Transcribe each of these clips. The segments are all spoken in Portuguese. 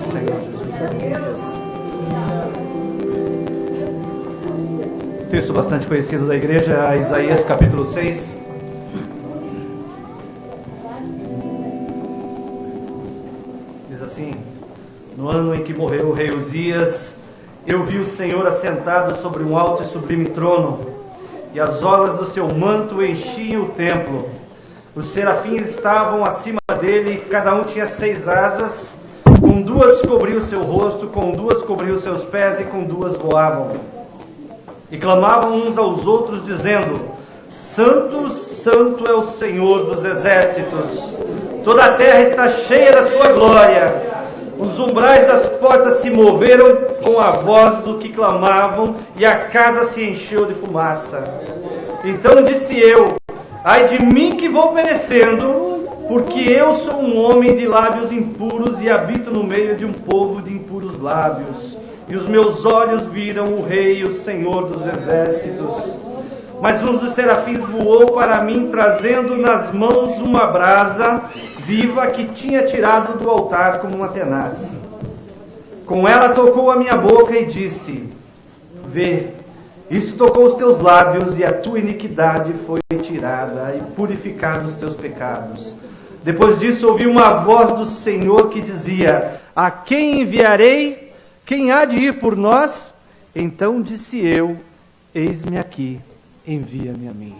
Senhor Jesus. Texto bastante conhecido da igreja, Isaías capítulo 6. Diz assim: no ano em que morreu o rei Uzias, eu vi o Senhor assentado sobre um alto e sublime trono, e as orlas do seu manto enchiam o templo. Os serafins estavam acima dele, cada um tinha 6 asas, com 2 cobriam o seu rosto, com 2 cobriam os seus pés e com 2 voavam. E clamavam uns aos outros, dizendo: Santo, Santo é o Senhor dos exércitos, toda a terra está cheia da sua glória. Os umbrais das portas se moveram com a voz do que clamavam, e a casa se encheu de fumaça. Então disse eu: ai de mim que vou perecendo, porque eu sou um homem de lábios impuros e habito no meio de um povo de impuros lábios. E os meus olhos viram o Rei, o Senhor dos exércitos. Mas um dos serafins voou para mim, trazendo nas mãos uma brasa viva que tinha tirado do altar como uma tenaz. Com ela tocou a minha boca e disse: vê, isso tocou os teus lábios, e a tua iniquidade foi tirada, e purificados os teus pecados. Depois disso ouvi uma voz do Senhor que dizia: a quem enviarei? Quem há de ir por nós? Então disse eu: eis-me aqui, envia-me a mim.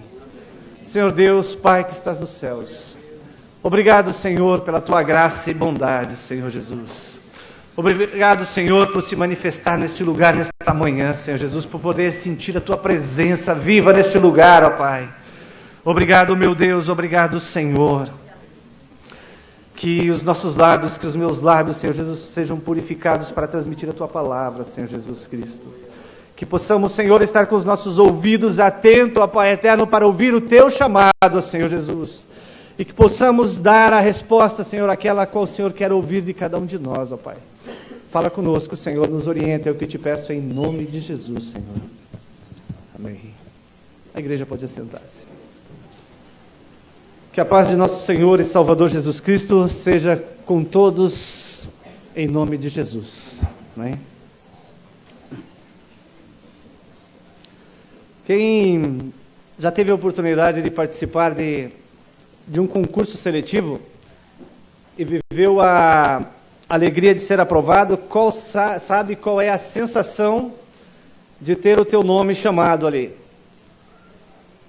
Senhor Deus, Pai que estás nos céus, obrigado, Senhor, pela tua graça e bondade, Senhor Jesus. Obrigado, Senhor, por se manifestar neste lugar, nesta manhã, Senhor Jesus, por poder sentir a tua presença viva neste lugar, ó Pai. Obrigado, meu Deus, obrigado, Senhor. Que os nossos lábios, que os meus lábios, Senhor Jesus, sejam purificados para transmitir a tua palavra, Senhor Jesus Cristo. Que possamos, Senhor, estar com os nossos ouvidos atentos, ó Pai eterno, para ouvir o teu chamado, Senhor Jesus. E que possamos dar a resposta, Senhor, àquela a qual o Senhor quer ouvir de cada um de nós, ó Pai. Fala conosco, Senhor, nos orienta, é o que eu te peço em nome de Jesus, Senhor. Amém. A igreja pode assentar-se. Que a paz de nosso Senhor e Salvador Jesus Cristo seja com todos, em nome de Jesus. Amém? Quem já teve a oportunidade de participar de um concurso seletivo e viveu a alegria de ser aprovado, sabe qual é a sensação de ter o teu nome chamado ali?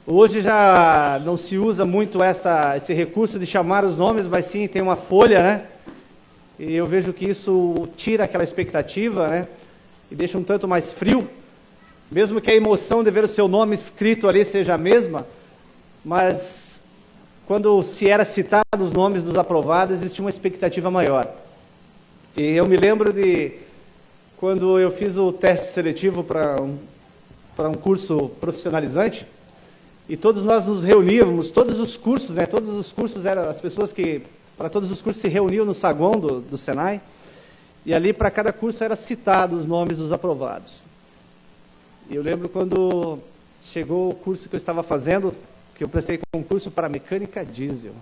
Hoje já não se usa muito esse recurso de chamar os nomes, mas sim tem uma folha, né? E eu vejo que isso tira aquela expectativa, né? E deixa um tanto mais frio, mesmo que a emoção de ver o seu nome escrito ali seja a mesma, mas quando se era citado os nomes dos aprovados, existia uma expectativa maior. E eu me lembro de quando eu fiz o teste seletivo para um curso profissionalizante, e todos nós nos reuníamos, todos os cursos, né? Todos os cursos eram as pessoas que, para todos os cursos, se reuniam no saguão do Senai, e ali para cada curso era citado os nomes dos aprovados. E eu lembro quando chegou o curso que eu estava fazendo, que eu prestei concurso para mecânica diesel.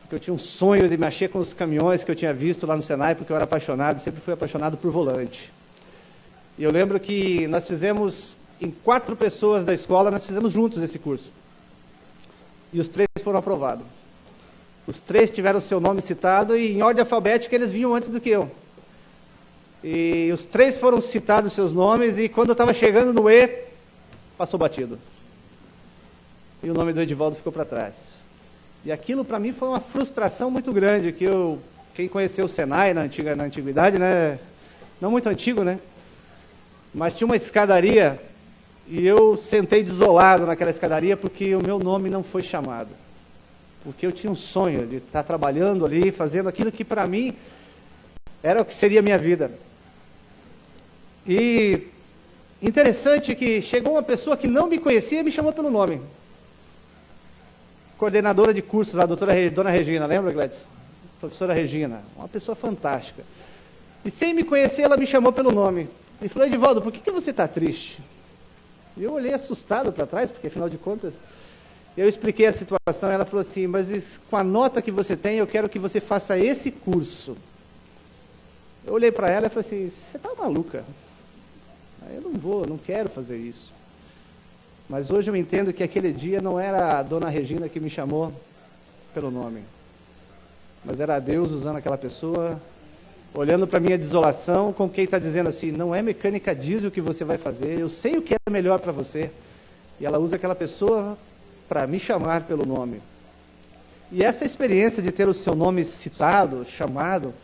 Porque eu tinha um sonho de mexer com os caminhões que eu tinha visto lá no Senai, porque eu era apaixonado, sempre fui apaixonado por volante. E eu lembro que nós fizemos, em 4 pessoas da escola, nós fizemos juntos esse curso. E os 3 foram aprovados. Os 3 tiveram o seu nome citado, e em ordem alfabética eles vinham antes do que eu. E os 3 foram citados seus nomes, e quando eu estava chegando no E, passou batido. E o nome do Edivaldo ficou para trás. E aquilo para mim foi uma frustração muito grande, que quem conheceu o Senai na antiguidade, né? Não muito antigo, né? Mas tinha uma escadaria, e eu sentei desolado naquela escadaria, porque o meu nome não foi chamado. Porque eu tinha um sonho de estar trabalhando ali, fazendo aquilo que para mim era o que seria a minha vida. E interessante que chegou uma pessoa que não me conhecia e me chamou pelo nome. Coordenadora de cursos, a dona Regina, lembra, Gladys? Professora Regina, uma pessoa fantástica. E sem me conhecer, ela me chamou pelo nome. E falou: Edivaldo, por que você está triste? E eu olhei assustado para trás, porque afinal de contas, eu expliquei a situação. Ela falou assim: mas com a nota que você tem, eu quero que você faça esse curso. Eu olhei para ela e falei assim, você está maluca? Eu não quero fazer isso. Mas hoje eu entendo que aquele dia não era a dona Regina que me chamou pelo nome, mas era Deus usando aquela pessoa, olhando para a minha desolação, com quem está dizendo assim, não é mecânica diesel que você vai fazer, eu sei o que é melhor para você. E ela usa aquela pessoa para me chamar pelo nome. E essa experiência de ter o seu nome citado, chamado,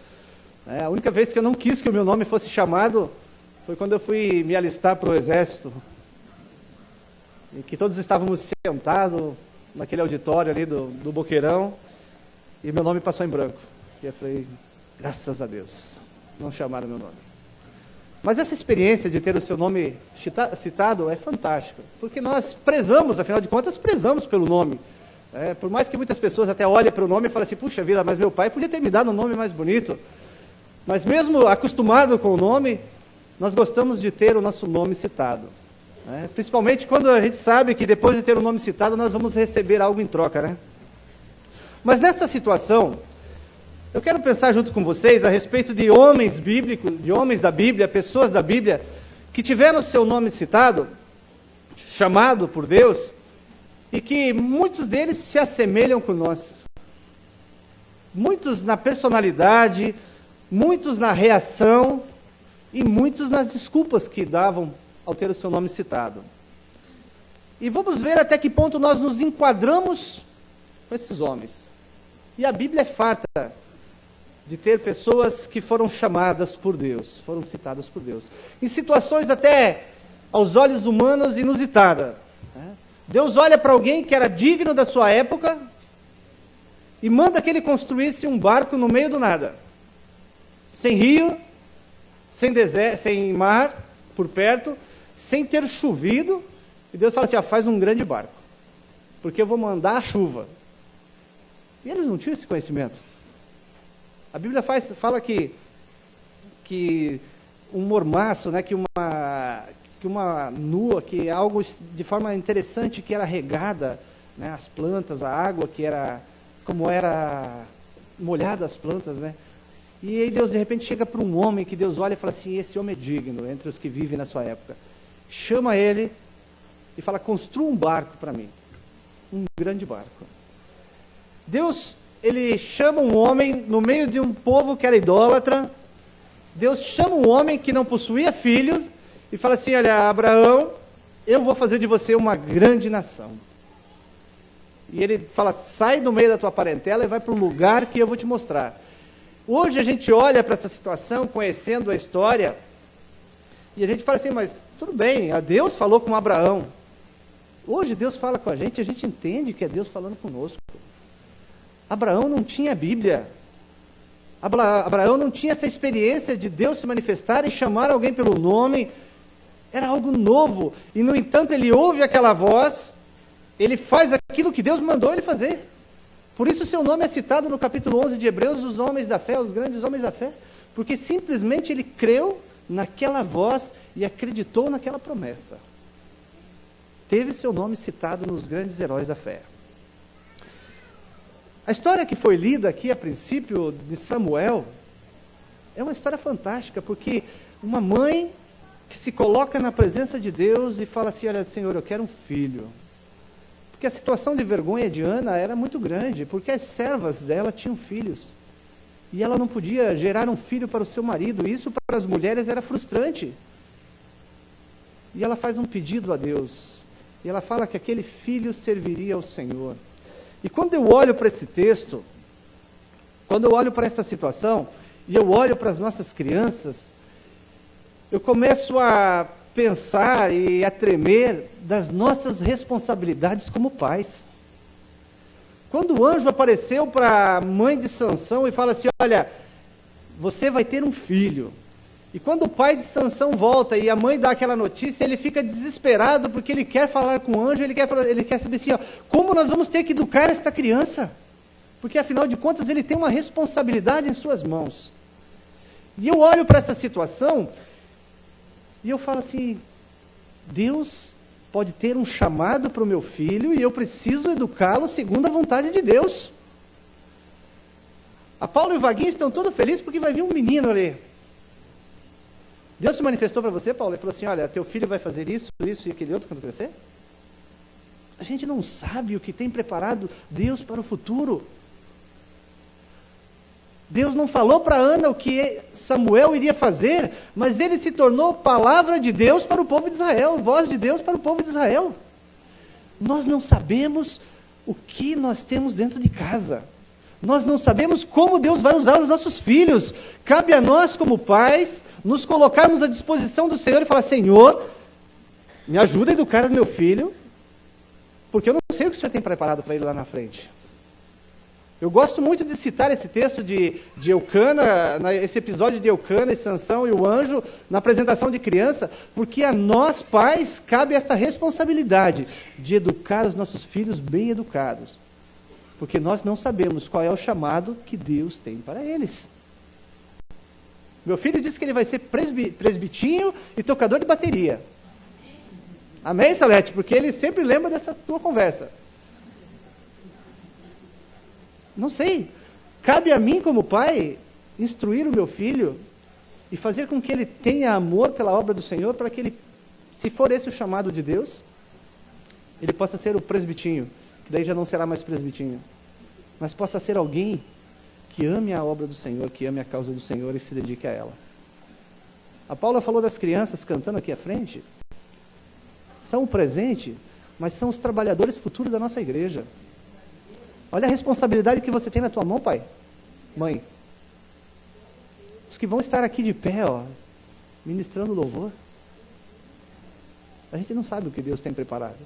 a única vez que eu não quis que o meu nome fosse chamado foi quando eu fui me alistar para o exército, e que todos estávamos sentados naquele auditório ali do Boqueirão, e meu nome passou em branco. E eu falei, graças a Deus, não chamaram meu nome. Mas essa experiência de ter o seu nome citado é fantástica, porque nós prezamos, afinal de contas, prezamos pelo nome. Por mais que muitas pessoas até olhem para o nome e falem assim, puxa vida, mas meu pai podia ter me dado um nome mais bonito. Mas mesmo acostumado com o nome, nós gostamos de ter o nosso nome citado. Principalmente quando a gente sabe que depois de ter o nome citado, nós vamos receber algo em troca, né? Mas nessa situação, eu quero pensar junto com vocês a respeito de homens bíblicos, de homens da Bíblia, pessoas da Bíblia, que tiveram o seu nome citado, chamado por Deus, e que muitos deles se assemelham com nós. Muitos na personalidade, muitos na reação, e muitos nas desculpas que davam ao ter o seu nome citado. E vamos ver até que ponto nós nos enquadramos com esses homens. E a Bíblia é farta de ter pessoas que foram chamadas por Deus, foram citadas por Deus, em situações até aos olhos humanos inusitadas. Deus olha para alguém que era digno da sua época e manda que ele construísse um barco no meio do nada, sem rio, sem deserto, sem mar por perto, sem ter chovido, e Deus fala assim, faz um grande barco, porque eu vou mandar a chuva. E eles não tinham esse conhecimento. A Bíblia fala que um mormaço, que uma nua, que algo de forma interessante que era regada, as plantas, a água que era, como era molhada as plantas, E aí Deus de repente chega para um homem que Deus olha e fala assim, esse homem é digno entre os que vivem na sua época. Chama ele e fala, construa um barco para mim. Um grande barco. Deus, ele chama um homem no meio de um povo que era idólatra. Deus chama um homem que não possuía filhos e fala assim, olha, Abraão, eu vou fazer de você uma grande nação. E ele fala, sai do meio da tua parentela e vai para um lugar que eu vou te mostrar. Hoje a gente olha para essa situação, conhecendo a história, e a gente fala assim, mas tudo bem, a Deus falou com Abraão. Hoje Deus fala com a gente entende que é Deus falando conosco. Abraão não tinha Bíblia. Abraão não tinha essa experiência de Deus se manifestar e chamar alguém pelo nome. Era algo novo. E no entanto ele ouve aquela voz, ele faz aquilo que Deus mandou ele fazer. Por isso seu nome é citado no capítulo 11 de Hebreus, os homens da fé, os grandes homens da fé. Porque simplesmente ele creu naquela voz e acreditou naquela promessa. Teve seu nome citado nos grandes heróis da fé. A história que foi lida aqui a princípio de Samuel é uma história fantástica, porque uma mãe que se coloca na presença de Deus e fala assim, olha, Senhor, eu quero um filho. Porque a situação de vergonha de Ana era muito grande, porque as servas dela tinham filhos. E ela não podia gerar um filho para o seu marido, e isso para as mulheres era frustrante. E ela faz um pedido a Deus, e ela fala que aquele filho serviria ao Senhor. E quando eu olho para esse texto, quando eu olho para essa situação, e eu olho para as nossas crianças, eu começo a pensar e a tremer das nossas responsabilidades como pais. Quando o anjo apareceu para a mãe de Sansão e fala assim, olha, você vai ter um filho. E quando o pai de Sansão volta e a mãe dá aquela notícia, ele fica desesperado porque ele quer falar com o anjo, ele quer saber assim, como nós vamos ter que educar esta criança? Porque afinal de contas ele tem uma responsabilidade em suas mãos. E eu olho para essa situação e eu falo assim, Deus pode ter um chamado para o meu filho e eu preciso educá-lo segundo a vontade de Deus. A Paulo e o Vaguinho estão todos felizes porque vai vir um menino ali. Deus se manifestou para você, Paulo, e falou assim, olha, teu filho vai fazer isso, isso e aquele outro quando crescer? A gente não sabe o que tem preparado Deus para o futuro. Deus não falou para Ana o que Samuel iria fazer, mas ele se tornou palavra de Deus para o povo de Israel, voz de Deus para o povo de Israel. Nós não sabemos o que nós temos dentro de casa. Nós não sabemos como Deus vai usar os nossos filhos. Cabe a nós, como pais, nos colocarmos à disposição do Senhor e falar, Senhor, me ajuda a educar meu filho, porque eu não sei o que o Senhor tem preparado para ele lá na frente. Eu gosto muito de citar esse texto de Eucana, esse episódio de Eucana e Sansão e o anjo, na apresentação de criança, porque a nós, pais, cabe esta responsabilidade de educar os nossos filhos bem educados. Porque nós não sabemos qual é o chamado que Deus tem para eles. Meu filho disse que ele vai ser presbitinho e tocador de bateria. Amém, Salete? Porque ele sempre lembra dessa tua conversa. Não sei. Cabe a mim, como pai, instruir o meu filho e fazer com que ele tenha amor pela obra do Senhor, para que ele, se for esse o chamado de Deus, ele possa ser o presbitinho, que daí já não será mais presbitinho, mas possa ser alguém que ame a obra do Senhor, que ame a causa do Senhor e se dedique a ela. A Paula falou das crianças cantando aqui à frente. São o presente, mas são os trabalhadores futuros da nossa igreja. Olha a responsabilidade que você tem na tua mão, pai, mãe. Os que vão estar aqui de pé, ministrando louvor. A gente não sabe o que Deus tem preparado.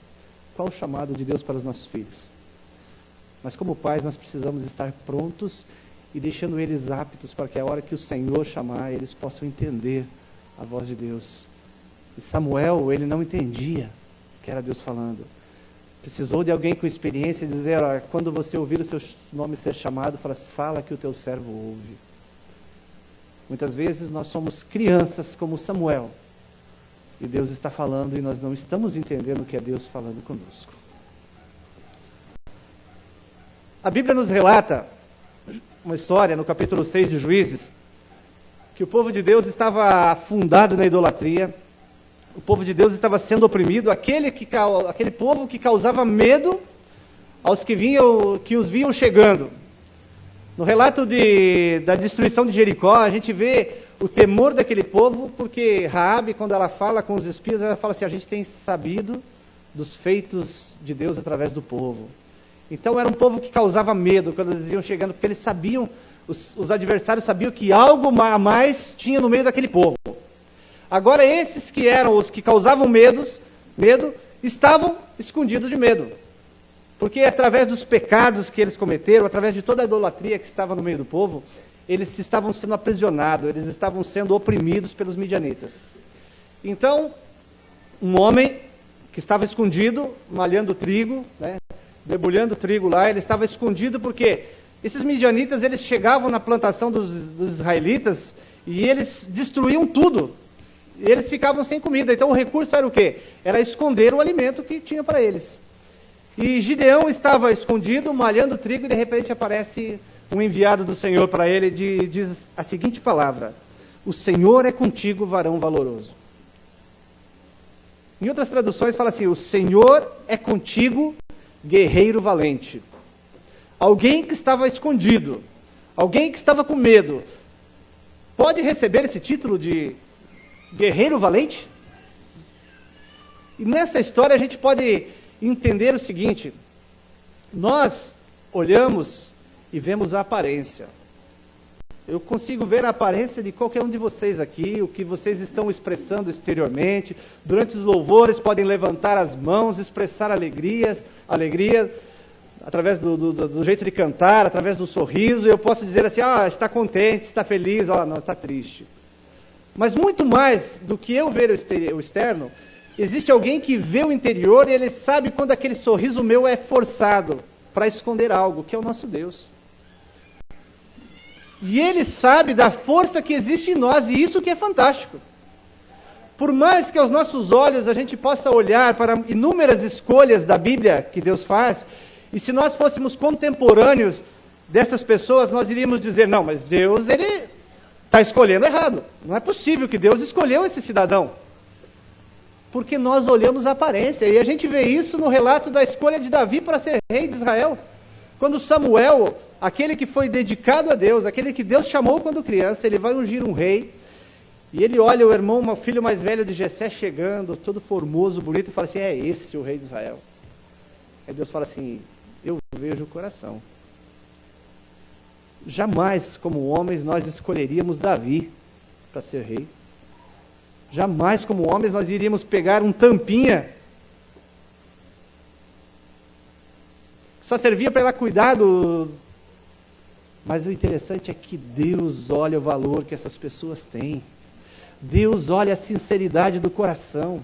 Qual o chamado de Deus para os nossos filhos. Mas como pais, nós precisamos estar prontos e deixando eles aptos para que a hora que o Senhor chamar, eles possam entender a voz de Deus. E Samuel, ele não entendia que era Deus falando. Precisou de alguém com experiência dizer, quando você ouvir o seu nome ser chamado, fala que o teu servo ouve. Muitas vezes nós somos crianças como Samuel. E Deus está falando e nós não estamos entendendo o que é Deus falando conosco. A Bíblia nos relata uma história no capítulo 6 de Juízes, que o povo de Deus estava afundado na idolatria. O povo de Deus estava sendo oprimido, aquele povo que causava medo aos que os viam chegando. No relato da destruição de Jericó, a gente vê o temor daquele povo, porque Raabe, quando ela fala com os espias, ela fala assim, a gente tem sabido dos feitos de Deus através do povo. Então era um povo que causava medo quando eles iam chegando, porque eles sabiam, os adversários sabiam que algo a mais tinha no meio daquele povo. Agora esses que eram os que causavam medo, estavam escondidos de medo. Porque através dos pecados que eles cometeram, através de toda a idolatria que estava no meio do povo, eles estavam sendo aprisionados, eles estavam sendo oprimidos pelos midianitas. Então, um homem que estava escondido, malhando trigo, debulhando trigo lá, ele estava escondido porque esses midianitas, eles chegavam na plantação dos israelitas e eles destruíam tudo. E eles ficavam sem comida. Então o recurso era o quê? Era esconder o alimento que tinha para eles. E Gideão estava escondido, malhando trigo, e de repente aparece um enviado do Senhor para ele e diz a seguinte palavra: o Senhor é contigo, varão valoroso. Em outras traduções fala assim: o Senhor é contigo, guerreiro valente. Alguém que estava escondido, alguém que estava com medo, pode receber esse título de guerreiro valente? E nessa história a gente pode entender o seguinte: nós olhamos e vemos a aparência. Eu consigo ver a aparência de qualquer um de vocês aqui, o que vocês estão expressando exteriormente. Durante os louvores podem levantar as mãos, expressar alegria, através do jeito de cantar, através do sorriso. Eu posso dizer assim, está contente, está feliz, não, está triste. Mas muito mais do que eu ver o externo, existe alguém que vê o interior e ele sabe quando aquele sorriso meu é forçado para esconder algo, que é o nosso Deus. E ele sabe da força que existe em nós, e isso que é fantástico. Por mais que aos nossos olhos a gente possa olhar para inúmeras escolhas da Bíblia que Deus faz, e se nós fôssemos contemporâneos dessas pessoas, nós iríamos dizer, não, mas Deus, ele está escolhendo errado. Não é possível que Deus escolheu esse cidadão. Porque nós olhamos a aparência. E a gente vê isso no relato da escolha de Davi para ser rei de Israel. Quando Samuel, aquele que foi dedicado a Deus, aquele que Deus chamou quando criança, ele vai ungir um rei. E ele olha o filho mais velho de Jessé chegando, todo formoso, bonito, e fala assim, é esse o rei de Israel. Aí Deus fala assim, eu vejo o coração. Jamais, como homens, nós escolheríamos Davi para ser rei. Jamais, como homens, nós iríamos pegar um tampinha que só servia para ela cuidar do... Mas o interessante é que Deus olha o valor que essas pessoas têm. Deus olha a sinceridade do coração.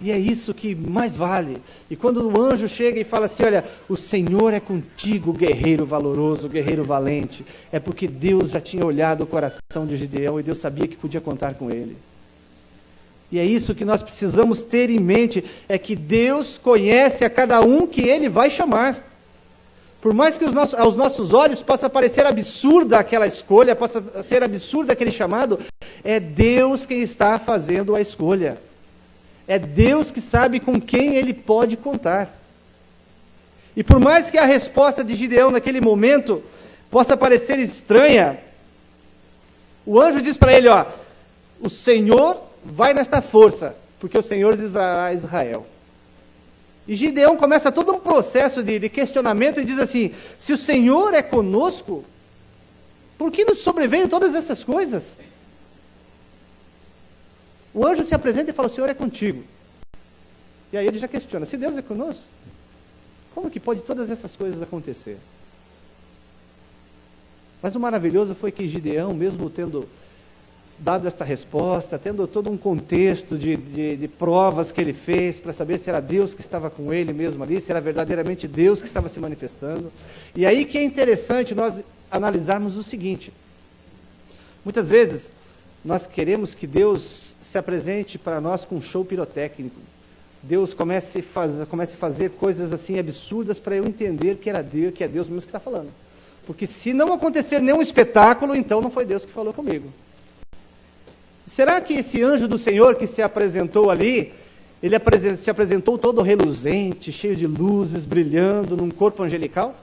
E é isso que mais vale. E quando o anjo chega e fala assim, olha, o Senhor é contigo, guerreiro valoroso, guerreiro valente, é porque Deus já tinha olhado o coração de Gideão e Deus sabia que podia contar com ele. E é isso que nós precisamos ter em mente, é que Deus conhece a cada um que Ele vai chamar. Por mais que aos nossos olhos possa parecer absurda aquela escolha, possa ser absurdo aquele chamado, é Deus quem está fazendo a escolha. É Deus que sabe com quem Ele pode contar. E por mais que a resposta de Gideão naquele momento possa parecer estranha, o anjo diz para ele, ó, o Senhor vai nesta força, porque o Senhor livrará Israel. E Gideão começa todo um processo de questionamento e diz assim, se o Senhor é conosco, por que nos sobreveio todas essas coisas? O anjo se apresenta e fala, o Senhor é contigo. E aí ele já questiona, se Deus é conosco, como que pode todas essas coisas acontecer? Mas o maravilhoso foi que Gideão, mesmo tendo dado esta resposta, tendo todo um contexto de provas que ele fez para saber se era Deus que estava com ele mesmo ali, se era verdadeiramente Deus que estava se manifestando. E aí que é interessante nós analisarmos o seguinte, muitas vezes nós queremos que Deus se apresente para nós com um show pirotécnico. Deus comece a fazer coisas assim absurdas para eu entender que é Deus mesmo que está falando. Porque se não acontecer nenhum espetáculo, então não foi Deus que falou comigo. Será que esse anjo do Senhor que se apresentou ali, ele se apresentou todo reluzente, cheio de luzes, brilhando, num corpo angelical?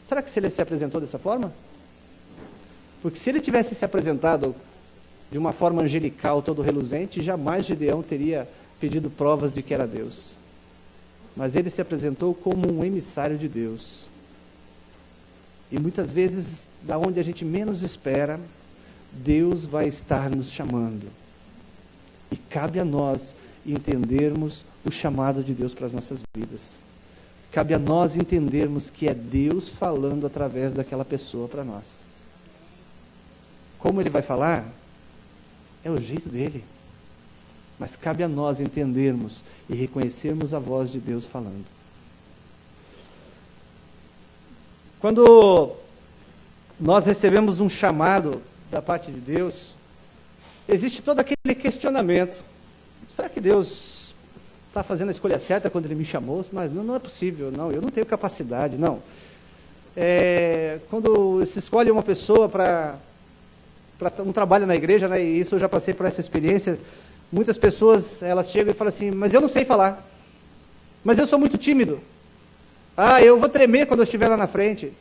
Será que ele se apresentou dessa forma? Porque se ele tivesse se apresentado de uma forma angelical, todo reluzente, jamais Gideão teria pedido provas de que era Deus. Mas ele se apresentou como um emissário de Deus. E muitas vezes, da onde a gente menos espera, Deus vai estar nos chamando. E cabe a nós entendermos o chamado de Deus para as nossas vidas. Cabe a nós entendermos que é Deus falando através daquela pessoa para nós. Como Ele vai falar? É o jeito dele. Mas cabe a nós entendermos e reconhecermos a voz de Deus falando. Quando nós recebemos um chamado da parte de Deus, existe todo aquele questionamento. Será que Deus está fazendo a escolha certa quando Ele me chamou? Mas não é possível, não, eu não tenho capacidade, não. Quando se escolhe uma pessoa para um trabalho na igreja, né, e isso eu já passei por essa experiência, muitas pessoas, elas chegam e falam assim, mas eu não sei falar, mas eu sou muito tímido, eu vou tremer quando eu estiver lá na frente.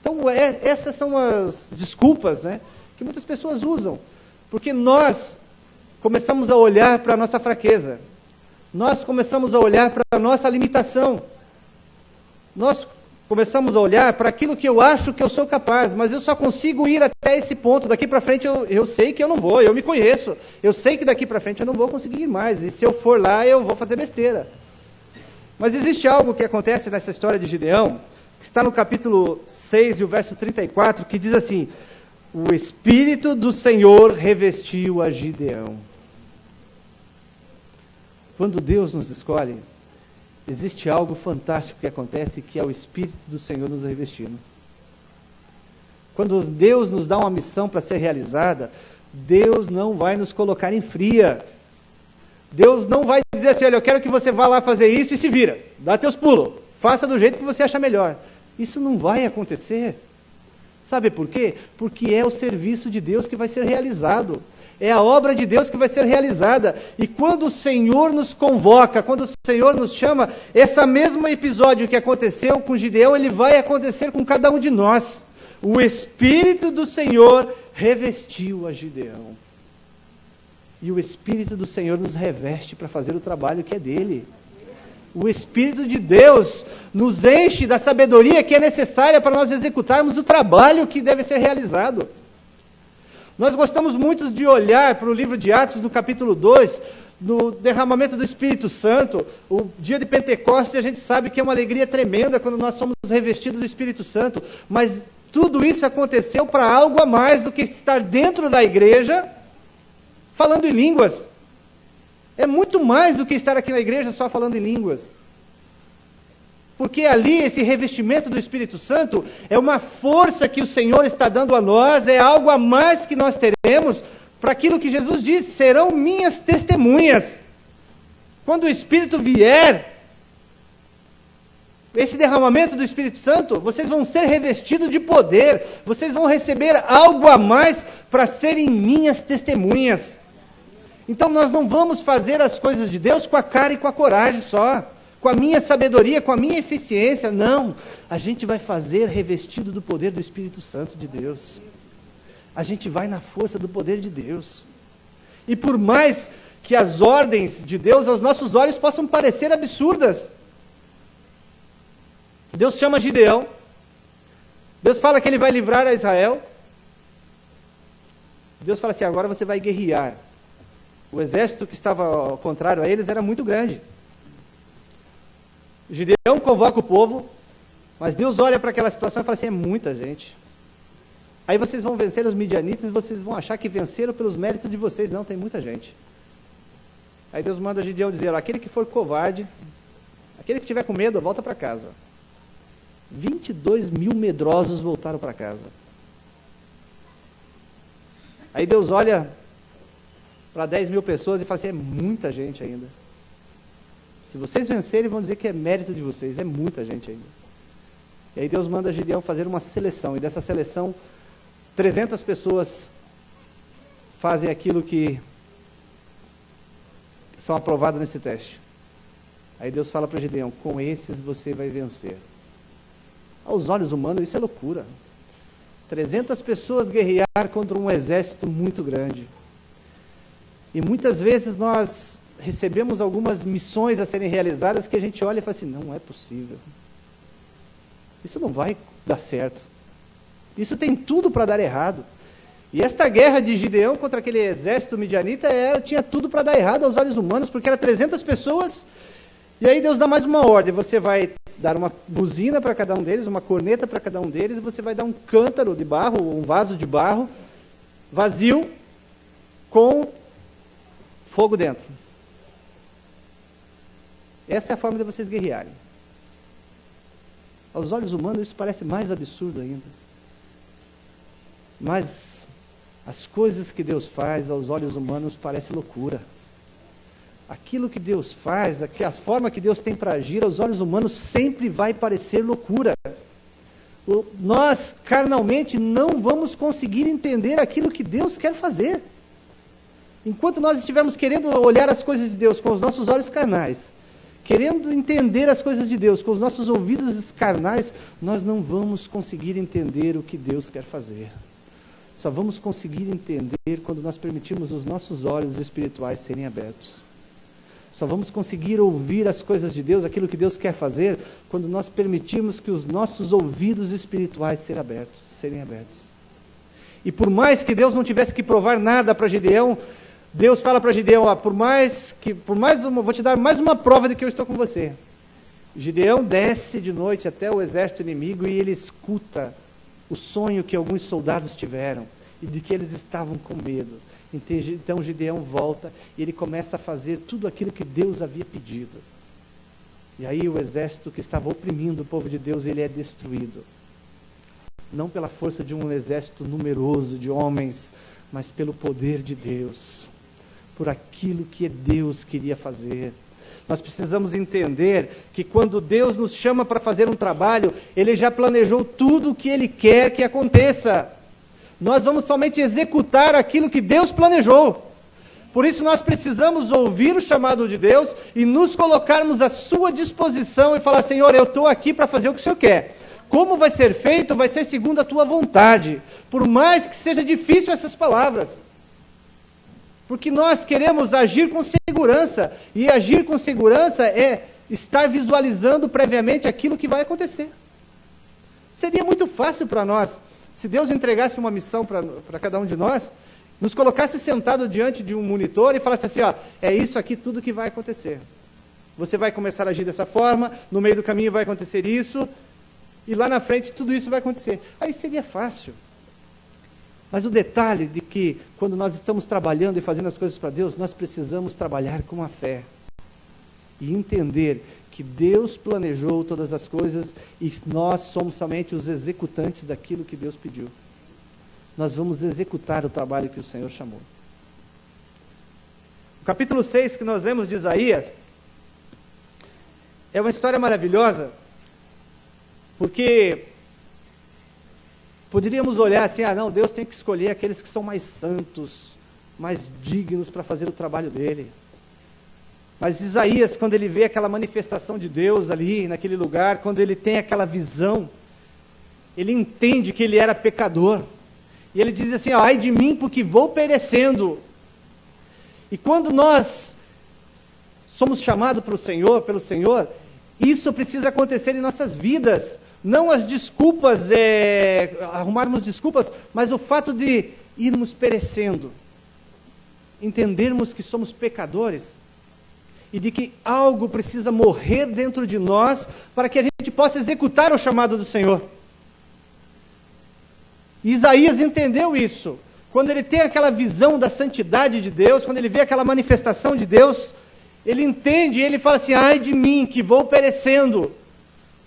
Então, essas são as desculpas, né, que muitas pessoas usam, porque nós começamos a olhar para a nossa fraqueza, nós começamos a olhar para a nossa limitação, nós começamos a olhar para aquilo que eu acho que eu sou capaz, mas eu só consigo ir até esse ponto, daqui para frente eu sei que eu não vou, eu me conheço, eu sei que daqui para frente eu não vou conseguir ir mais, e se eu for lá eu vou fazer besteira. Mas existe algo que acontece nessa história de Gideão, que está no capítulo 6 e o verso 34, que diz assim, o Espírito do Senhor revestiu a Gideão. Quando Deus nos escolhe, existe algo fantástico que acontece, que é o Espírito do Senhor nos revestindo. Quando Deus nos dá uma missão para ser realizada, Deus não vai nos colocar em fria. Deus não vai dizer assim, olha, eu quero que você vá lá fazer isso e se vira, dá teus pulos, faça do jeito que você acha melhor. Isso não vai acontecer. Sabe por quê? Porque é o serviço de Deus que vai ser realizado. É a obra de Deus que vai ser realizada. E quando o Senhor nos convoca, quando o Senhor nos chama, esse mesmo episódio que aconteceu com Gideão, ele vai acontecer com cada um de nós. O Espírito do Senhor revestiu a Gideão. E o Espírito do Senhor nos reveste para fazer o trabalho que é dele. O Espírito de Deus nos enche da sabedoria que é necessária para nós executarmos o trabalho que deve ser realizado. Nós gostamos muito de olhar para o livro de Atos, no capítulo 2, no derramamento do Espírito Santo. O dia de Pentecostes, a gente sabe que é uma alegria tremenda quando nós somos revestidos do Espírito Santo, mas tudo isso aconteceu para algo a mais do que estar dentro da igreja falando em línguas. É muito mais do que estar aqui na igreja só falando em línguas. Porque ali, esse revestimento do Espírito Santo é uma força que o Senhor está dando a nós, é algo a mais que nós teremos para aquilo que Jesus disse: serão minhas testemunhas. Quando o Espírito vier, esse derramamento do Espírito Santo, vocês vão ser revestidos de poder, vocês vão receber algo a mais para serem minhas testemunhas. Então nós não vamos fazer as coisas de Deus com a cara e com a coragem só, com a minha sabedoria, com a minha eficiência, não. A gente vai fazer revestido do poder do Espírito Santo de Deus. A gente vai na força do poder de Deus. E por mais que as ordens de Deus aos nossos olhos possam parecer absurdas, Deus chama Gideão, Deus fala que ele vai livrar a Israel, Deus fala assim: agora você vai guerrear. O exército que estava ao contrário a eles era muito grande. Gideão convoca o povo, mas Deus olha para aquela situação e fala assim: é muita gente. Aí vocês vão vencer os midianitas e vocês vão achar que venceram pelos méritos de vocês. Não, tem muita gente. Aí Deus manda Gideão dizer: aquele que for covarde, aquele que tiver com medo, volta para casa. 22 mil medrosos voltaram para casa. Aí Deus olha para 10 mil pessoas e fala assim: é muita gente ainda. Se vocês vencerem, vão dizer que é mérito de vocês, é muita gente ainda. E aí Deus manda Gideão fazer uma seleção, e dessa seleção, 300 pessoas fazem aquilo que são aprovadas nesse teste. Aí Deus fala para Gideão: com esses você vai vencer. Aos olhos humanos isso é loucura. 300 pessoas guerrear contra um exército muito grande. E muitas vezes nós recebemos algumas missões a serem realizadas que a gente olha e fala assim: não é possível. Isso não vai dar certo. Isso tem tudo para dar errado. E esta guerra de Gideão contra aquele exército midianita tinha tudo para dar errado aos olhos humanos, porque era 300 pessoas. E aí Deus dá mais uma ordem: você vai dar uma buzina para cada um deles, uma corneta para cada um deles, e você vai dar um cântaro de barro, um vaso de barro, vazio, com fogo dentro. Essa é a forma de vocês guerrearem. Aos olhos humanos isso parece mais absurdo ainda. Mas as coisas que Deus faz aos olhos humanos parece loucura. Aquilo que Deus faz, a forma que Deus tem para agir aos olhos humanos sempre vai parecer loucura. Nós, carnalmente, não vamos conseguir entender aquilo que Deus quer fazer. Enquanto nós estivermos querendo olhar as coisas de Deus com os nossos olhos carnais, querendo entender as coisas de Deus com os nossos ouvidos carnais, nós não vamos conseguir entender o que Deus quer fazer. Só vamos conseguir entender quando nós permitirmos os nossos olhos espirituais serem abertos. Só vamos conseguir ouvir as coisas de Deus, aquilo que Deus quer fazer, quando nós permitirmos que os nossos ouvidos espirituais serem abertos. E por mais que Deus não tivesse que provar nada para Gideão, Deus fala para Gideão: vou te dar mais uma prova de que eu estou com você. Gideão desce de noite até o exército inimigo e ele escuta o sonho que alguns soldados tiveram e de que eles estavam com medo. Então Gideão volta e ele começa a fazer tudo aquilo que Deus havia pedido. E aí o exército que estava oprimindo o povo de Deus, ele é destruído. Não pela força de um exército numeroso de homens, mas pelo poder de Deus. Por aquilo que Deus queria fazer. Nós precisamos entender que quando Deus nos chama para fazer um trabalho, Ele já planejou tudo o que Ele quer que aconteça. Nós vamos somente executar aquilo que Deus planejou. Por isso nós precisamos ouvir o chamado de Deus e nos colocarmos à sua disposição e falar: Senhor, eu estou aqui para fazer o que o Senhor quer. Como vai ser feito, vai ser segundo a tua vontade. Por mais que seja difícil essas palavras. Porque nós queremos agir com segurança. E agir com segurança é estar visualizando previamente aquilo que vai acontecer. Seria muito fácil para nós, se Deus entregasse uma missão para cada um de nós, nos colocasse sentado diante de um monitor e falasse assim: ó, é isso aqui tudo que vai acontecer. Você vai começar a agir dessa forma, no meio do caminho vai acontecer isso, e lá na frente tudo isso vai acontecer. Aí seria fácil. Mas o detalhe de que quando nós estamos trabalhando e fazendo as coisas para Deus, nós precisamos trabalhar com a fé. E entender que Deus planejou todas as coisas e nós somos somente os executantes daquilo que Deus pediu. Nós vamos executar o trabalho que o Senhor chamou. O capítulo 6 que nós lemos de Isaías é uma história maravilhosa, porque poderíamos olhar assim: ah não, Deus tem que escolher aqueles que são mais santos, mais dignos para fazer o trabalho dele. Mas Isaías, quando ele vê aquela manifestação de Deus ali, naquele lugar, quando ele tem aquela visão, ele entende que ele era pecador. E ele diz assim: ai de mim, porque vou perecendo. E quando nós somos chamados pelo Senhor, isso precisa acontecer em nossas vidas. Não as desculpas, arrumarmos desculpas, mas o fato de irmos perecendo. Entendermos que somos pecadores. E de que algo precisa morrer dentro de nós para que a gente possa executar o chamado do Senhor. E Isaías entendeu isso. Quando ele tem aquela visão da santidade de Deus, quando ele vê aquela manifestação de Deus, ele entende e ele fala assim: ai de mim, que vou perecendo,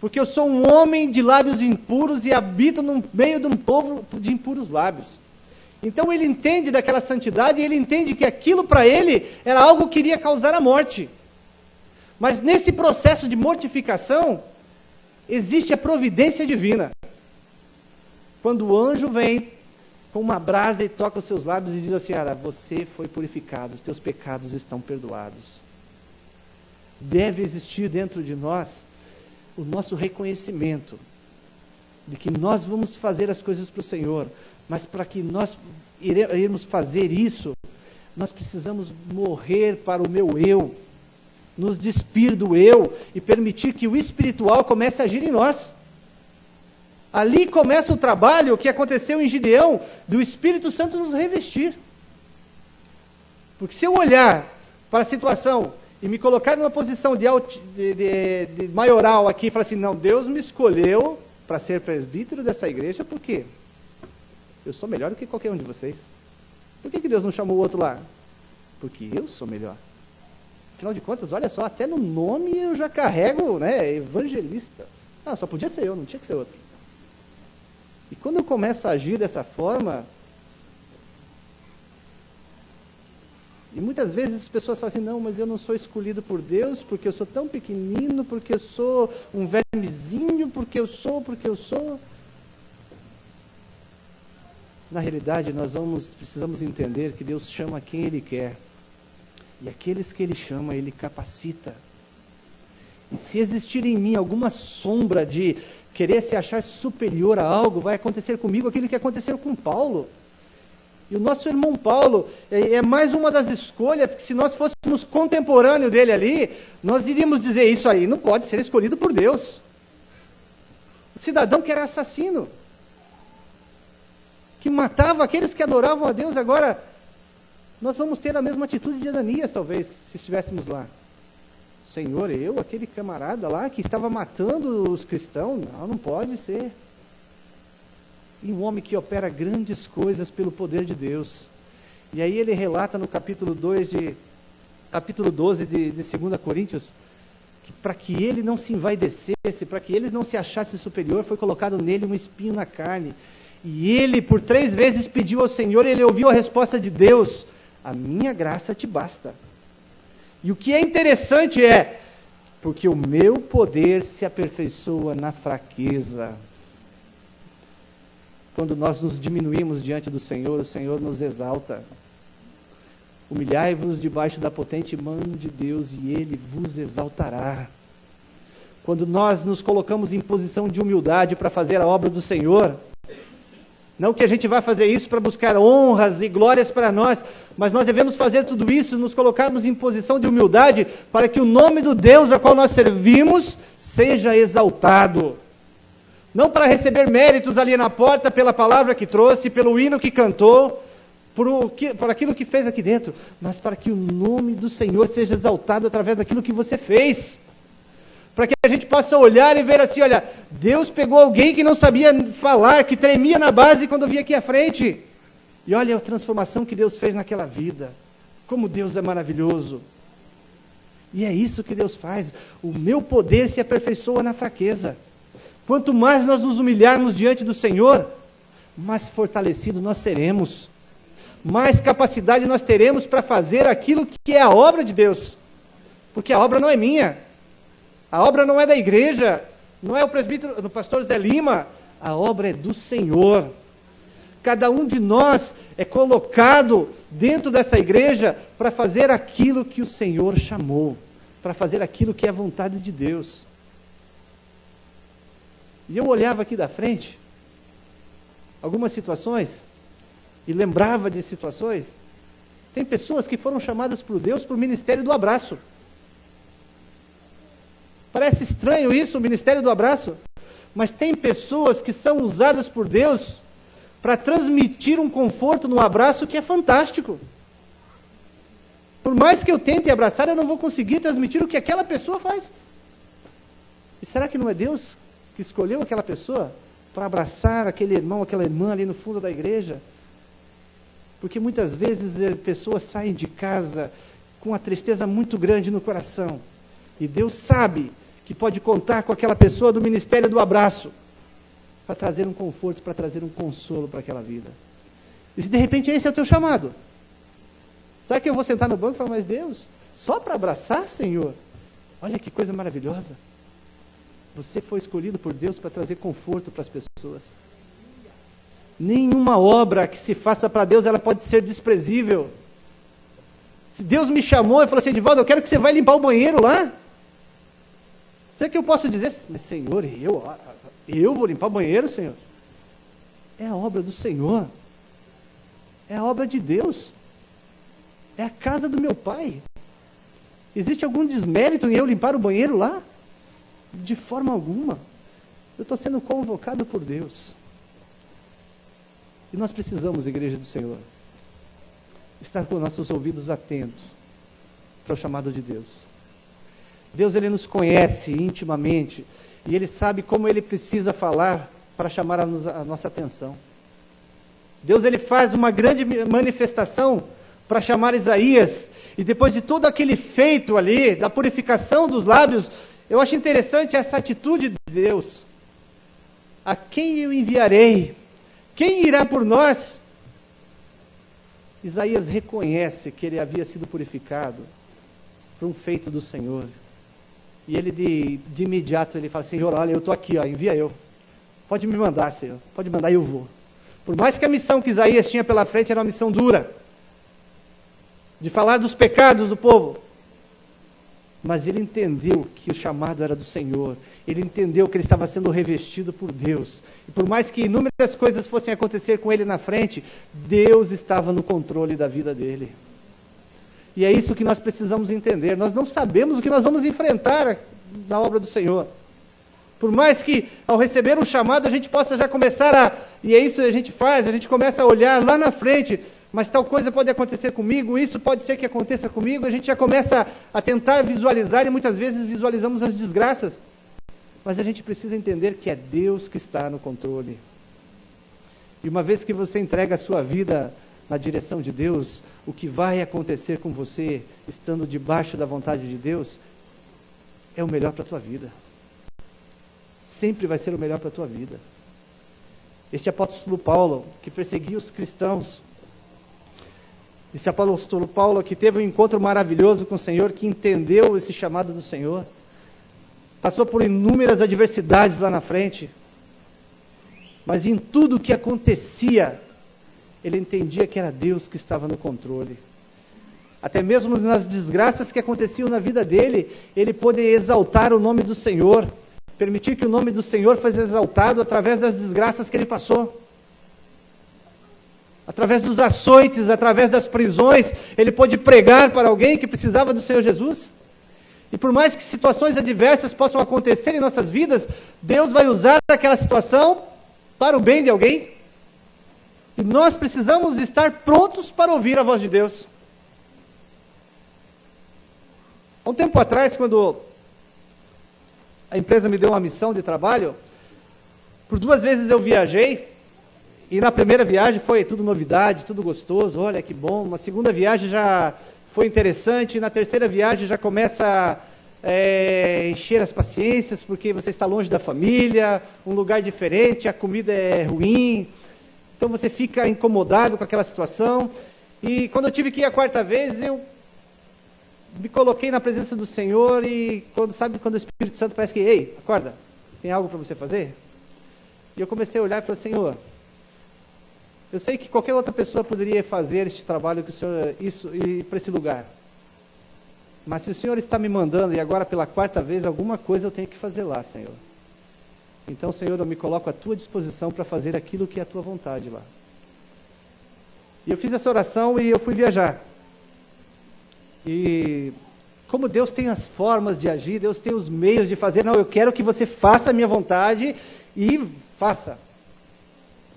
porque eu sou um homem de lábios impuros e habito no meio de um povo de impuros lábios. Então ele entende daquela santidade e ele entende que aquilo para ele era algo que iria causar a morte. Mas nesse processo de mortificação, existe a providência divina. Quando o anjo vem com uma brasa e toca os seus lábios e diz assim: ah, você foi purificado, os teus pecados estão perdoados. Deve existir dentro de nós o nosso reconhecimento de que nós vamos fazer as coisas para o Senhor, mas para que nós iremos fazer isso, nós precisamos morrer para o meu eu, nos despir do eu e permitir que o espiritual comece a agir em nós. Ali começa o trabalho que aconteceu em Gideão, do Espírito Santo nos revestir. Porque se eu olhar para a situação e me colocar numa posição de maioral aqui e falar assim: não, Deus me escolheu para ser presbítero dessa igreja, por quê? Eu sou melhor do que qualquer um de vocês. Por que Deus não chamou o outro lá? Porque eu sou melhor. Afinal de contas, olha só, até no nome eu já carrego, né, evangelista. Ah, só podia ser eu, não tinha que ser outro. E quando eu começo a agir dessa forma, e muitas vezes as pessoas falam assim: não, mas eu não sou escolhido por Deus, porque eu sou tão pequenino, porque eu sou um vermezinho, porque eu sou. Na realidade, nós precisamos entender que Deus chama quem Ele quer. E aqueles que Ele chama, Ele capacita. E se existir em mim alguma sombra de querer se achar superior a algo, vai acontecer comigo aquilo que aconteceu com Paulo. E o nosso irmão Paulo é mais uma das escolhas que, se nós fôssemos contemporâneo dele ali, nós iríamos dizer: isso aí não pode ser escolhido por Deus. O cidadão que era assassino, que matava aqueles que adoravam a Deus, agora nós vamos ter a mesma atitude de Ananias, talvez, se estivéssemos lá. Senhor, aquele camarada lá que estava matando os cristãos, não pode ser. E um homem que opera grandes coisas pelo poder de Deus. E aí ele relata no capítulo 12 de 2 Coríntios, que para que ele não se envaidecesse, para que ele não se achasse superior, foi colocado nele um espinho na carne. E ele por 3 vezes pediu ao Senhor, e ele ouviu a resposta de Deus: a minha graça te basta. E o que é interessante é, porque o meu poder se aperfeiçoa na fraqueza. Quando nós nos diminuímos diante do Senhor, o Senhor nos exalta. Humilhai-vos debaixo da potente mão de Deus e Ele vos exaltará. Quando nós nos colocamos em posição de humildade para fazer a obra do Senhor, não que a gente vai fazer isso para buscar honras e glórias para nós, mas nós devemos fazer tudo isso, nos colocarmos em posição de humildade para que o nome do Deus a qual nós servimos seja exaltado. Não para receber méritos ali na porta pela palavra que trouxe, pelo hino que cantou, por aquilo que fez aqui dentro, mas para que o nome do Senhor seja exaltado através daquilo que você fez. Para que a gente possa olhar e ver assim, olha, Deus pegou alguém que não sabia falar, que tremia na base quando via aqui à frente. E olha a transformação que Deus fez naquela vida. Como Deus é maravilhoso. E é isso que Deus faz. O meu poder se aperfeiçoa na fraqueza. Quanto mais nós nos humilharmos diante do Senhor, mais fortalecidos nós seremos. Mais capacidade nós teremos para fazer aquilo que é a obra de Deus. Porque a obra não é minha. A obra não é da igreja. Não é o presbítero, do pastor Zé Lima. A obra é do Senhor. Cada um de nós é colocado dentro dessa igreja para fazer aquilo que o Senhor chamou. Para fazer aquilo que é a vontade de Deus. E eu olhava aqui da frente, algumas situações, e lembrava de situações. Tem pessoas que foram chamadas por Deus para o ministério do abraço. Parece estranho isso, o ministério do abraço, mas tem pessoas que são usadas por Deus para transmitir um conforto no abraço que é fantástico. Por mais que eu tente abraçar, eu não vou conseguir transmitir o que aquela pessoa faz. E será que não é Deus que escolheu aquela pessoa para abraçar aquele irmão, aquela irmã ali no fundo da igreja? Porque muitas vezes pessoas saem de casa com uma tristeza muito grande no coração. E Deus sabe que pode contar com aquela pessoa do ministério do abraço para trazer um conforto, para trazer um consolo para aquela vida. E se de repente esse é o teu chamado? Será que eu vou sentar no banco e falar, mas Deus, só para abraçar, Senhor? Olha que coisa maravilhosa. Você foi escolhido por Deus para trazer conforto para as pessoas. Nenhuma obra que se faça para Deus, ela pode ser desprezível. Se Deus me chamou e falou assim, Edivaldo, eu quero que você vá limpar o banheiro lá. Será que eu posso dizer, mas Senhor, eu vou limpar o banheiro, Senhor? É a obra do Senhor. É a obra de Deus. É a casa do meu Pai. Existe algum desmérito em eu limpar o banheiro lá? De forma alguma. Eu estou sendo convocado por Deus. E nós precisamos, igreja do Senhor, estar com nossos ouvidos atentos para o chamado de Deus. Deus, Ele nos conhece intimamente e Ele sabe como Ele precisa falar para chamar a nossa atenção. Deus, Ele faz uma grande manifestação para chamar Isaías, e depois de todo aquele feito ali, da purificação dos lábios, eu acho interessante essa atitude de Deus. A quem eu enviarei? Quem irá por nós? Isaías reconhece que ele havia sido purificado por um feito do Senhor. E ele de imediato ele fala, Senhor, olha, eu estou aqui, ó, envia eu. Pode me mandar, Senhor. Pode mandar e eu vou. Por mais que a missão que Isaías tinha pela frente era uma missão dura, de falar dos pecados do povo. Mas ele entendeu que o chamado era do Senhor. Ele entendeu que ele estava sendo revestido por Deus. E por mais que inúmeras coisas fossem acontecer com ele na frente, Deus estava no controle da vida dele. E é isso que nós precisamos entender. Nós não sabemos o que nós vamos enfrentar na obra do Senhor. Por mais que ao receber um chamado a gente possa já começar e é isso que a gente faz, a gente começa a olhar lá na frente, mas tal coisa pode acontecer comigo, isso pode ser que aconteça comigo, a gente já começa a tentar visualizar e muitas vezes visualizamos as desgraças. Mas a gente precisa entender que é Deus que está no controle. E uma vez que você entrega a sua vida na direção de Deus, o que vai acontecer com você, estando debaixo da vontade de Deus, é o melhor para a tua vida. Sempre vai ser o melhor para a tua vida. Este apóstolo Paulo, que perseguia os cristãos, Esse apóstolo Paulo que teve um encontro maravilhoso com o Senhor, que entendeu esse chamado do Senhor, passou por inúmeras adversidades lá na frente, mas em tudo o que acontecia, ele entendia que era Deus que estava no controle. Até mesmo nas desgraças que aconteciam na vida dele, ele pôde exaltar o nome do Senhor, permitir que o nome do Senhor fosse exaltado através das desgraças que ele passou. Através dos açoites, através das prisões, ele pôde pregar para alguém que precisava do Senhor Jesus. E por mais que situações adversas possam acontecer em nossas vidas, Deus vai usar aquela situação para o bem de alguém. E nós precisamos estar prontos para ouvir a voz de Deus. Há um tempo atrás, quando a empresa me deu uma missão de trabalho, por 2 vezes eu viajei, e na primeira viagem foi tudo novidade, tudo gostoso, olha que bom. Uma segunda viagem já foi interessante, e na terceira viagem já começa a encher as paciências, porque você está longe da família, um lugar diferente, a comida é ruim, então você fica incomodado com aquela situação. E quando eu tive que ir a 4ª vez, eu me coloquei na presença do Senhor e quando o Espírito Santo parece que, ei, acorda, tem algo para você fazer? E eu comecei a olhar e falei, Senhor, eu sei que qualquer outra pessoa poderia fazer este trabalho que o Senhor, ir para esse lugar. Mas se o Senhor está me mandando e agora pela 4ª vez, alguma coisa eu tenho que fazer lá, Senhor. Então, Senhor, eu me coloco à tua disposição para fazer aquilo que é a tua vontade lá. E eu fiz essa oração e eu fui viajar. E como Deus tem as formas de agir, Deus tem os meios de fazer, não, eu quero que você faça a minha vontade e faça.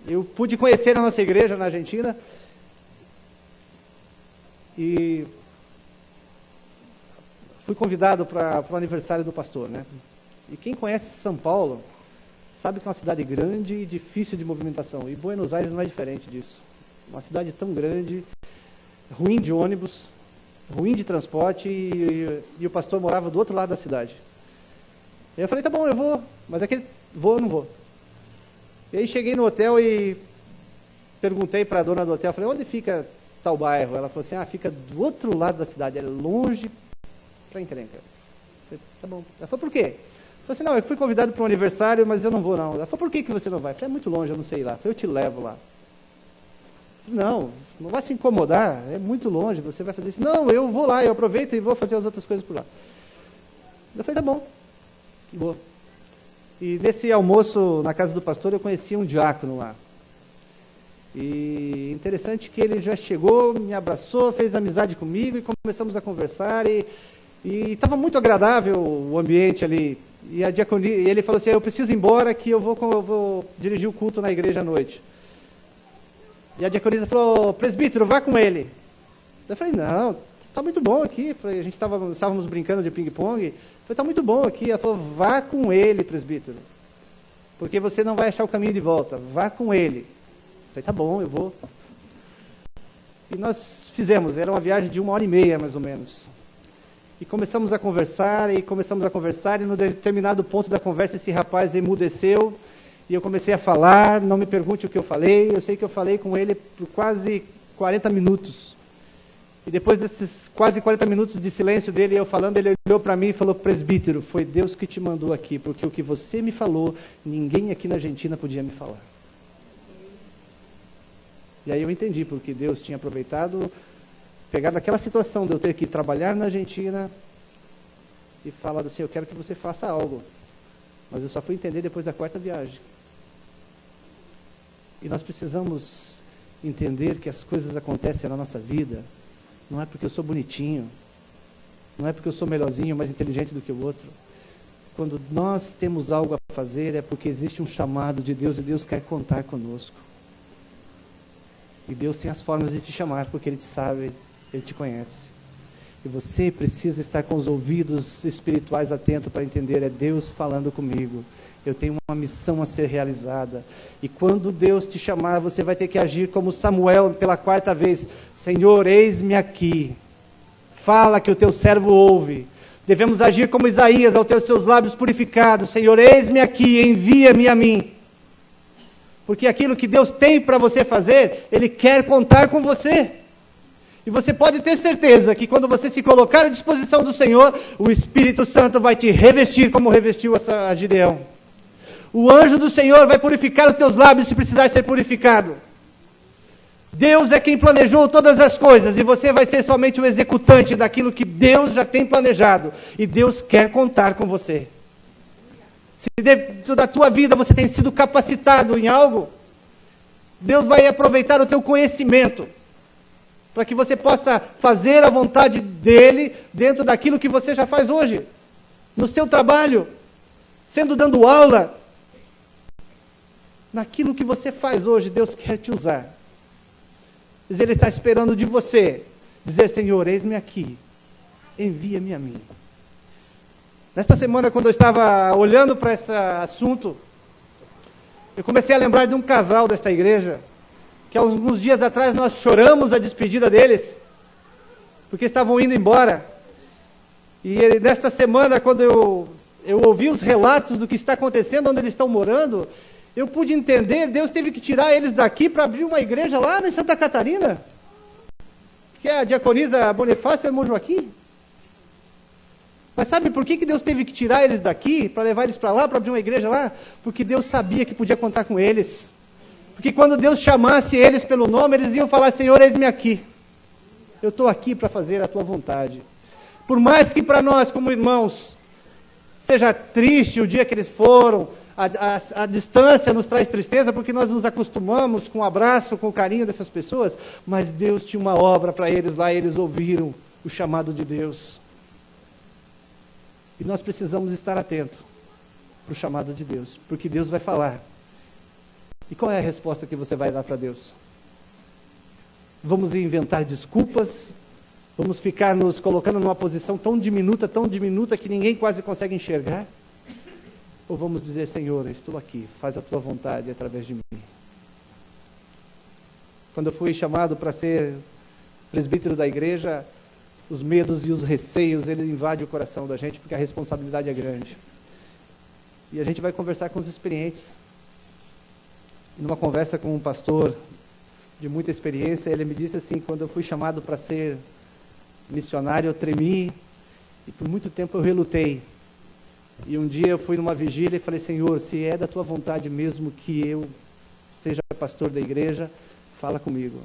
Eu pude conhecer a nossa igreja na Argentina e fui convidado para o aniversário do pastor, né? E quem conhece São Paulo sabe que é uma cidade grande e difícil de movimentação. E Buenos Aires não é diferente disso. Uma cidade tão grande, ruim de ônibus, ruim de transporte e o pastor morava do outro lado da cidade. E eu falei, tá bom, eu vou, mas vou ou não vou? E aí cheguei no hotel e perguntei para a dona do hotel, falei, onde fica tal bairro? Ela falou assim, fica do outro lado da cidade, é longe pra encrenca. Eu falei, tá bom. Ela falou, por quê? Eu falei assim, não, eu fui convidado para um aniversário, mas eu não vou não. Ela falou, por que você não vai? Eu falei, é muito longe, eu não sei ir lá. Eu falei, eu te levo lá. Não vai se incomodar, é muito longe, você vai fazer isso. Não, eu vou lá, eu aproveito e vou fazer as outras coisas por lá. Eu falei, tá bom, boa. E nesse almoço na casa do pastor eu conheci um diácono lá. E interessante que ele já chegou, me abraçou, fez amizade comigo e começamos a conversar e estava muito agradável o ambiente ali. E a diaconia, e ele falou assim, eu preciso ir embora que eu vou dirigir o culto na igreja à noite. E a diaconisa falou, presbítero, vá com ele. Eu falei, não, está muito bom aqui. A gente estávamos brincando de ping-pong. Eu falei, está muito bom aqui. Ela falou, vá com ele, presbítero. Porque você não vai achar o caminho de volta. Vá com ele. Eu falei, tá bom, eu vou. E nós fizemos, era uma viagem de 1h30 mais ou menos. E começamos a conversar, e no determinado ponto da conversa esse rapaz emudeceu. E eu comecei a falar, não me pergunte o que eu falei, eu sei que eu falei com ele por quase 40 minutos. E depois desses quase 40 minutos de silêncio dele, eu falando, ele olhou para mim e falou, presbítero, foi Deus que te mandou aqui, porque o que você me falou, ninguém aqui na Argentina podia me falar. E aí eu entendi, porque Deus tinha aproveitado, pegado aquela situação de eu ter que trabalhar na Argentina e falado assim, eu quero que você faça algo. Mas eu só fui entender depois da 4ª viagem. E nós precisamos entender que as coisas acontecem na nossa vida, não é porque eu sou bonitinho, não é porque eu sou melhorzinho, mais inteligente do que o outro. Quando nós temos algo a fazer, é porque existe um chamado de Deus e Deus quer contar conosco. E Deus tem as formas de te chamar, porque Ele te sabe, Ele te conhece. E você precisa estar com os ouvidos espirituais atentos para entender, é Deus falando comigo. Eu tenho uma missão a ser realizada. E quando Deus te chamar, você vai ter que agir como Samuel pela 4ª vez. Senhor, eis-me aqui. Fala que o teu servo ouve. Devemos agir como Isaías, ao ter os seus lábios purificados. Senhor, eis-me aqui, envia-me a mim. Porque aquilo que Deus tem para você fazer, Ele quer contar com você. E você pode ter certeza que quando você se colocar à disposição do Senhor, o Espírito Santo vai te revestir como revestiu a Gideão. O anjo do Senhor vai purificar os teus lábios se precisar ser purificado. Deus é quem planejou todas as coisas e você vai ser somente o executante daquilo que Deus já tem planejado. E Deus quer contar com você. Se dentro da tua vida você tem sido capacitado em algo, Deus vai aproveitar o teu conhecimento para que você possa fazer a vontade dEle dentro daquilo que você já faz hoje. No seu trabalho, dando aula. Naquilo que você faz hoje, Deus quer te usar. Mas Ele está esperando de você dizer: Senhor, eis-me aqui, envia-me a mim. Nesta semana, quando eu estava olhando para esse assunto, eu comecei a lembrar de um casal desta igreja, que há alguns dias atrás nós choramos a despedida deles, porque estavam indo embora. E nesta semana, quando eu ouvi os relatos do que está acontecendo, onde eles estão morando, eu pude entender, Deus teve que tirar eles daqui para abrir uma igreja lá em Santa Catarina, que é a diaconisa Bonifácio e irmão Joaquim. Mas sabe por que Deus teve que tirar eles daqui, para levar eles para lá, para abrir uma igreja lá? Porque Deus sabia que podia contar com eles. Porque quando Deus chamasse eles pelo nome, eles iam falar: Senhor, eis-me aqui. Eu estou aqui para fazer a tua vontade. Por mais que para nós, como irmãos, seja triste o dia que eles foram, a distância nos traz tristeza, porque nós nos acostumamos com o abraço, com o carinho dessas pessoas, mas Deus tinha uma obra para eles lá, e eles ouviram o chamado de Deus. E nós precisamos estar atentos para o chamado de Deus, porque Deus vai falar. E qual é a resposta que você vai dar para Deus? Vamos inventar desculpas? Vamos ficar nos colocando numa posição tão diminuta que ninguém quase consegue enxergar? Ou vamos dizer: Senhor, estou aqui, faz a tua vontade através de mim. Quando eu fui chamado para ser presbítero da igreja, os medos e os receios, ele invade o coração da gente, porque a responsabilidade é grande. E a gente vai conversar com os experientes. Numa conversa com um pastor de muita experiência, ele me disse assim: quando eu fui chamado para ser missionário, eu tremi, e por muito tempo eu relutei. E um dia eu fui numa vigília e falei: Senhor, se é da tua vontade mesmo que eu seja pastor da igreja, fala comigo.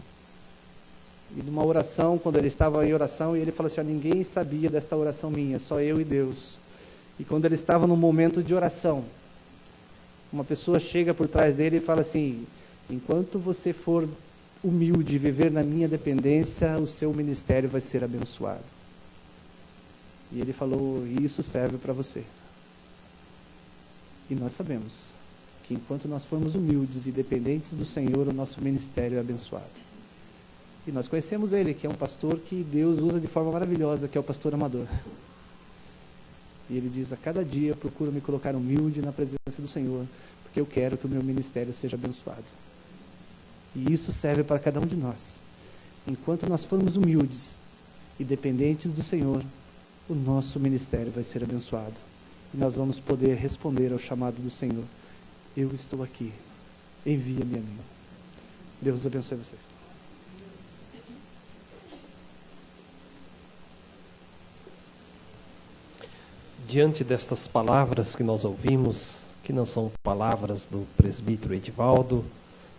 E numa oração, quando ele estava em oração, ele falou assim: ninguém sabia desta oração minha, só eu e Deus. E quando ele estava num momento de oração, uma pessoa chega por trás dele e fala assim: enquanto você for humilde e viver na minha dependência, o seu ministério vai ser abençoado. E ele falou: e isso serve para você. E nós sabemos que enquanto nós formos humildes e dependentes do Senhor, o nosso ministério é abençoado. E nós conhecemos ele, que é um pastor que Deus usa de forma maravilhosa, que é o pastor Amador. E ele diz: a cada dia eu procuro me colocar humilde na presença do Senhor, porque eu quero que o meu ministério seja abençoado. E isso serve para cada um de nós. Enquanto nós formos humildes e dependentes do Senhor, o nosso ministério vai ser abençoado. E nós vamos poder responder ao chamado do Senhor: eu estou aqui, envia-me a mim. Deus abençoe vocês. Diante destas palavras que nós ouvimos, que não são palavras do presbítero Edivaldo,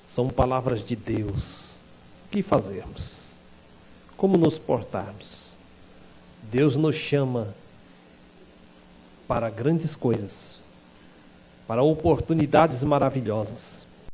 são palavras de Deus. O que fazermos? Como nos portarmos? Deus nos chama para grandes coisas, para oportunidades maravilhosas.